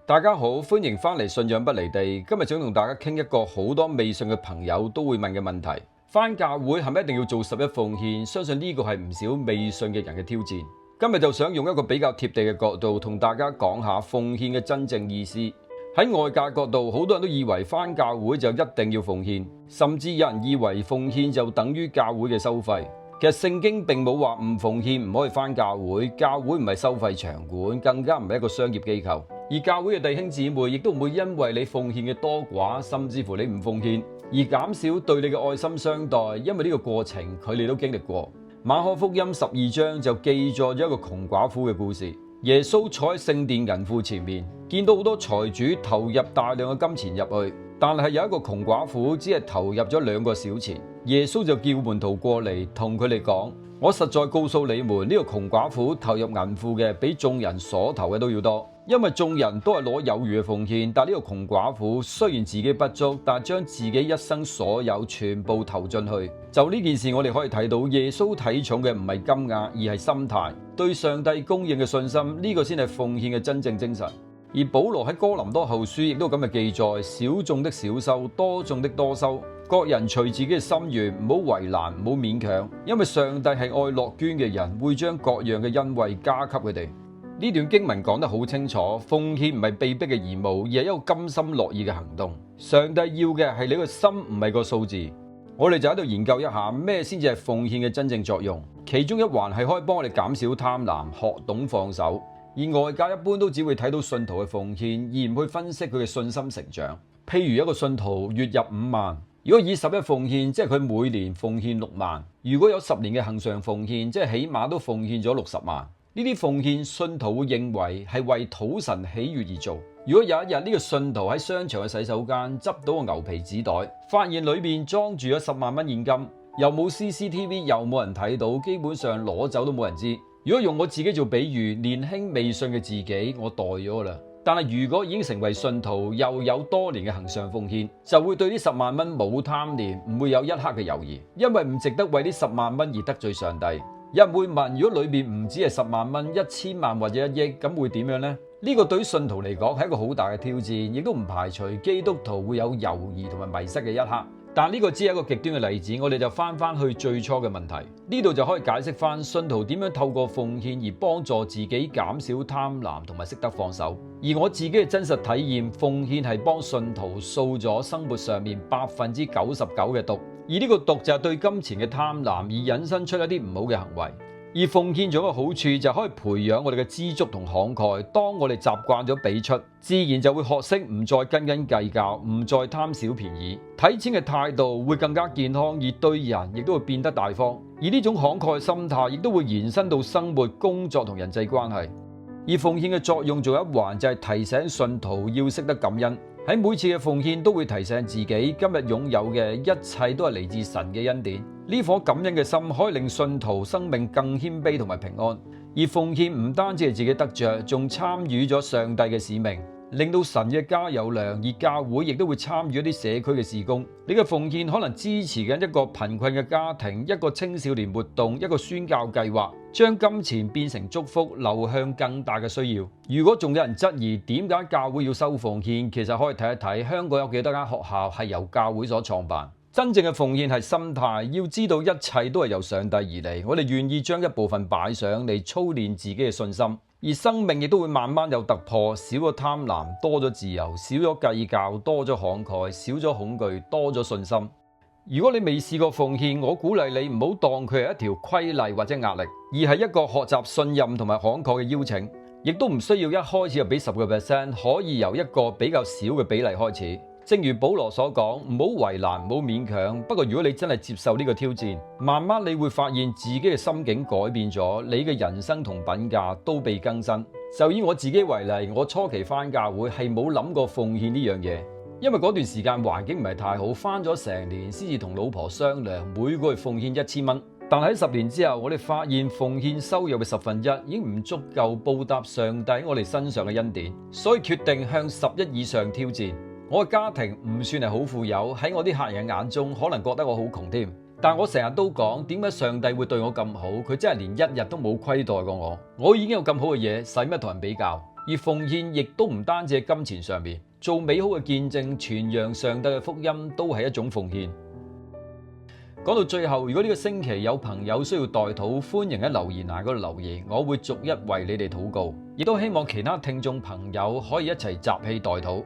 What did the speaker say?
大家好，歡迎翻嚟信仰不離地。今日想同大家傾一個好多未信嘅朋友都會問嘅問題：翻教會係咪一定要做十一奉獻？相信呢個係唔少未信嘅人嘅挑戰。今日就想用一個比較貼地嘅角度同大家講下奉獻嘅真正意思。喺外界角度，好多人都以為翻教會就一定要奉獻，甚至有人以為奉獻就等於教會嘅收費。其實聖經並冇話唔奉獻唔可以翻教會，教會唔係收費場館，更加唔係一個商業機構。而教會嘅弟兄姊妹亦都唔會因為你奉獻嘅多寡，甚至乎你唔奉獻，而減少對你嘅愛心相待，因為呢個過程佢哋都經歷過。馬可福音12章就記載咗一個窮寡婦嘅故事。耶穌坐喺聖殿銀庫前面，見到好多財主投入大量嘅金錢入去，但係有一個窮寡婦只係投入咗2個小錢。耶穌就叫門徒過嚟，同佢哋講：我實在告訴你們，呢個窮寡婦投入銀庫嘅比眾人所投嘅都要多，因為眾人都係攞有餘嘅奉獻，但呢個窮寡婦雖然自己不足，但係將自己一生所有全部投進去。就呢件事，我哋可以睇到耶穌睇重嘅唔係金額，而係心態，對上帝供應嘅信心，呢個先係奉獻嘅真正精神。而保羅喺哥林多後書亦都咁嘅記載：少種的少收，多種的多收。各人隨自己嘅心願，唔好為難，唔好勉強，因為上帝係愛樂捐嘅人，會將各樣嘅恩惠加給佢哋。呢段經文講得好清楚，奉獻唔係被逼嘅義務，而係一個甘心樂意嘅行動。上帝要嘅係你個心，唔係個數字。我哋就喺度研究一下咩先至係奉獻嘅真正作用。其中一環係可以幫我哋減少貪婪，學懂放手。而外界一般都只會睇到信徒嘅奉獻，而唔去分析佢嘅信心成長。譬如一個信徒月入5萬，如果以11奉獻，即係佢每年奉獻6萬。如果有10年嘅恆常奉獻，即係起碼都奉獻咗60萬。呢啲奉獻，信徒會認為係為討神喜悅而做。如果有一日呢個信徒喺商場嘅洗手間執到個牛皮紙袋，發現裏面裝住咗10萬蚊現金，又冇 CCTV，又冇人睇到，基本上攞走都冇人知。如果用我自己做比喻，年輕未信嘅自己，我代咗啦。但係如果已經成為信徒，又有多年嘅恆常奉獻，就會對呢10萬蚊冇貪念，唔會有一刻嘅猶豫，因為唔值得為呢10萬蚊而得罪上帝。有人會問：如果裏面唔止係10萬蚊、1000萬或者1億，咁會點樣呢？呢個對於信徒嚟講係一個好大嘅挑戰，亦都唔排除基督徒會有猶豫同埋迷失嘅一刻。但呢個只係一個極端嘅例子，我哋就翻去最初嘅問題，呢度就可以解釋翻信徒點樣透過奉獻而幫助自己減少貪婪同埋識得放手。而我自己嘅真實體驗，奉獻係幫信徒掃咗生活上面99%嘅毒，而呢個毒就係對金錢嘅貪婪而引申出一啲唔好嘅行為。而奉獻仲有一個好處，就可以培養我哋嘅知足同慷慨。當我哋習慣咗俾出，自然就會學識唔再斤斤計較，唔再貪小便宜，睇錢嘅態度會更加健康，而對人亦都會變得大方。而呢種慷慨心態亦都會延伸到生活、工作同人際關係。而奉獻嘅作用仲有一環，就係提醒信徒要識得感恩。喺每次嘅奉獻都會提醒自己，今日擁有嘅一切都係嚟自神嘅恩典。呢顆感恩嘅心可以令信徒生命更謙卑同埋平安。而奉獻唔單止係自己得着，仲參與咗上帝嘅使命，令到神嘅家有糧。而教會亦都會參與一啲社區嘅事工。你嘅奉獻可能支持緊一個貧困嘅家庭，一個青少年活動，一個宣教計劃，將金錢變成祝福，流向更大嘅需要。如果仲有人質疑點解教會要收奉獻，其實可以睇一睇香港有幾多間學校係由教會所創辦。真正嘅奉獻係心態，要知道一切都係由上帝而嚟，我哋願意將一部分擺上嚟操練自己嘅信心，而生命亦都會慢慢有突破，少咗貪婪，多咗自由；少咗計較，多咗慷慨；少咗恐懼，多咗信心。如果你未試過奉獻，我鼓勵你唔好當佢係一條規例或者壓力，而係一個學習信任同埋慷慨嘅邀請，亦都唔需要一開始就俾10%，可以由一個比較少嘅比例開始。正如保羅所講，唔好為難，唔好勉強。不過如果你真係接受呢個挑戰，慢慢你會發現自己嘅心境改變咗，你嘅人生同品格都被更新。就以我自己為例，我初期返教會係冇諗過奉獻呢樣嘢，因為嗰段時間環境唔係太好，返咗成年先至同老婆商量每個月奉獻1000蚊。但喺10年之後，我哋發現奉獻收入嘅1/10已經唔足夠報答上帝喺我哋身上嘅恩典，所以決定向11以上挑戰。我嘅家庭唔算係好富有，喺我啲客人嘅眼中可能覺得我好窮添。但我成日都講，點解上帝會對我咁好？佢真係連一日都冇虧待過我。我已經有咁好嘅嘢，使乜同人比較？而奉獻亦都唔單止喺金錢上面，做美好嘅見證、傳揚上帝嘅福音都係一種奉獻。講到最後，如果呢個星期有朋友需要代禱，歡迎喺留言欄嗰度留言，我會逐一為你哋禱告。亦都希望其他聽眾朋友可以一齊集氣代禱。